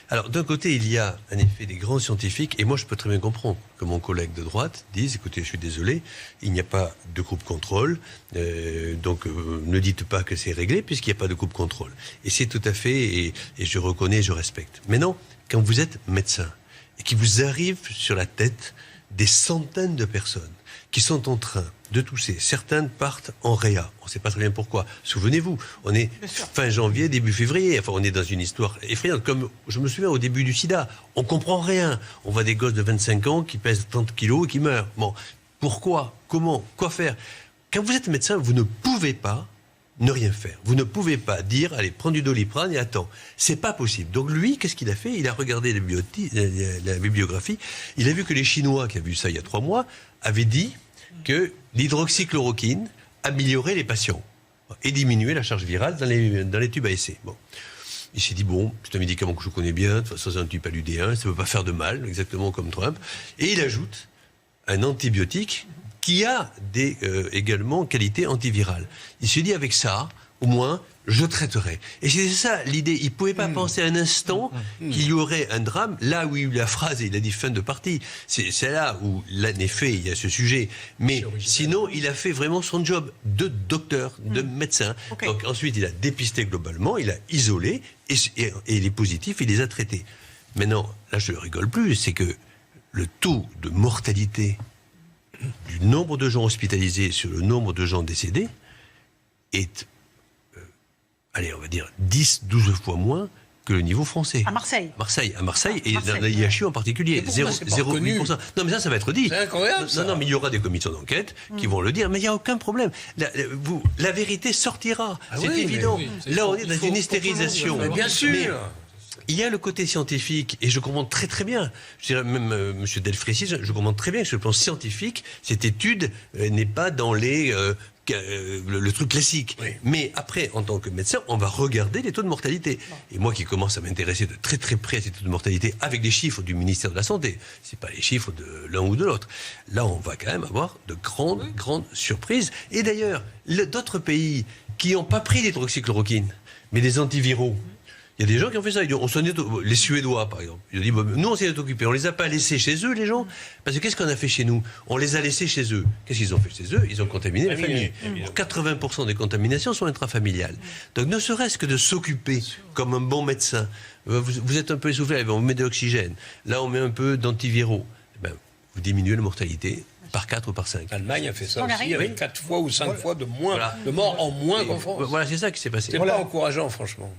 Alors, d'un côté, il y a en effet des grands scientifiques, et moi je peux très bien comprendre que mon collègue de droite dise, écoutez, je suis désolé, il n'y a pas de groupe contrôle, donc ne dites pas que c'est réglé, puisqu'il n'y a pas de groupe contrôle. Et c'est tout à fait, et je reconnais, je respecte. Maintenant, quand vous êtes médecin, et qu'il vous arrive sur la tête des centaines de personnes qui sont en train de tousser. Certaines partent en réa. On ne sait pas très bien pourquoi. Souvenez-vous, on est fin janvier, début février. Enfin, on est dans une histoire effrayante. Comme je me souviens au début du sida, on ne comprend rien. On voit des gosses de 25 ans qui pèsent 30 kilos et qui meurent. Bon, pourquoi? Comment? Quoi faire? Quand vous êtes médecin, vous ne pouvez pas ne rien faire. Vous ne pouvez pas dire, allez, prends du Doliprane et attends. C'est pas possible. Donc lui, qu'est-ce qu'il a fait? Il a regardé la bibliographie. Il a vu que les Chinois, qui ont vu ça il y a 3 mois, avaient dit que l'hydroxychloroquine améliorait les patients et diminuait la charge virale dans les tubes à essai. Bon. Il s'est dit, bon, c'est un médicament que je connais bien, de toute façon c'est un tube paludéen, ça ne peut pas faire de mal, exactement comme Trump. Et il ajoute un antibiotique qui a également qualités antivirales. Il se dit, avec ça, au moins, je traiterai. Et c'est ça l'idée. Il ne pouvait pas penser un instant qu'il y aurait un drame, là où il y a eu la phrase, et il a dit fin de partie. C'est là où, en effet, il y a ce sujet. Mais sinon, il a fait vraiment son job de docteur, de médecin. Okay. Donc ensuite, il a dépisté globalement, il a isolé, et les positifs, il les a traités. Maintenant, là, je ne rigole plus, c'est que le taux de mortalité du nombre de gens hospitalisés sur le nombre de gens décédés est, allez, on va dire 10-12 fois moins que le niveau français. À Marseille. À Marseille, et dans la IHU en particulier. 0,8%. Non, mais ça va être dit. C'est incroyable, ça. Non, mais il y aura des commissions d'enquête qui vont le dire, mais il n'y a aucun problème. La vérité sortira. C'est évident. Là, on est dans une hystérisation. Mais bien sûr. Il y a le côté scientifique, et je comprends très très bien. Je dirais même, M. Delfrécy, je comprends très bien que sur le plan scientifique, cette étude n'est pas dans le truc classique. Oui. Mais après, en tant que médecin, on va regarder les taux de mortalité. Et moi qui commence à m'intéresser de très très près à ces taux de mortalité, avec les chiffres du ministère de la Santé, c'est pas les chiffres de l'un ou de l'autre. Là, on va quand même avoir de grandes surprises. Et d'ailleurs, d'autres pays qui n'ont pas pris l'hydroxychloroquine, mais des antiviraux, il y a des gens qui ont fait ça. On s'en est, les Suédois, par exemple. Ils ont dit, bah, nous, on s'est occupés. On les a pas laissés chez eux, les gens. Parce que qu'est-ce qu'on a fait chez nous? On les a laissés chez eux. Qu'est-ce qu'ils ont fait chez eux? Ils ont contaminé la famille. 80% des contaminations sont intrafamiliales. Donc, ne serait-ce que de s'occuper comme un bon médecin. Vous êtes un peu essoufflé, on vous met de l'oxygène. Là, on met un peu d'antiviraux. Ben, vous diminuez la mortalité par 4 ou par 5. L'Allemagne a fait ça aussi, avec 4 fois ou 5 fois de morts en moins qu'en France. Voilà, c'est ça qui s'est passé. C'est pas encourageant, franchement.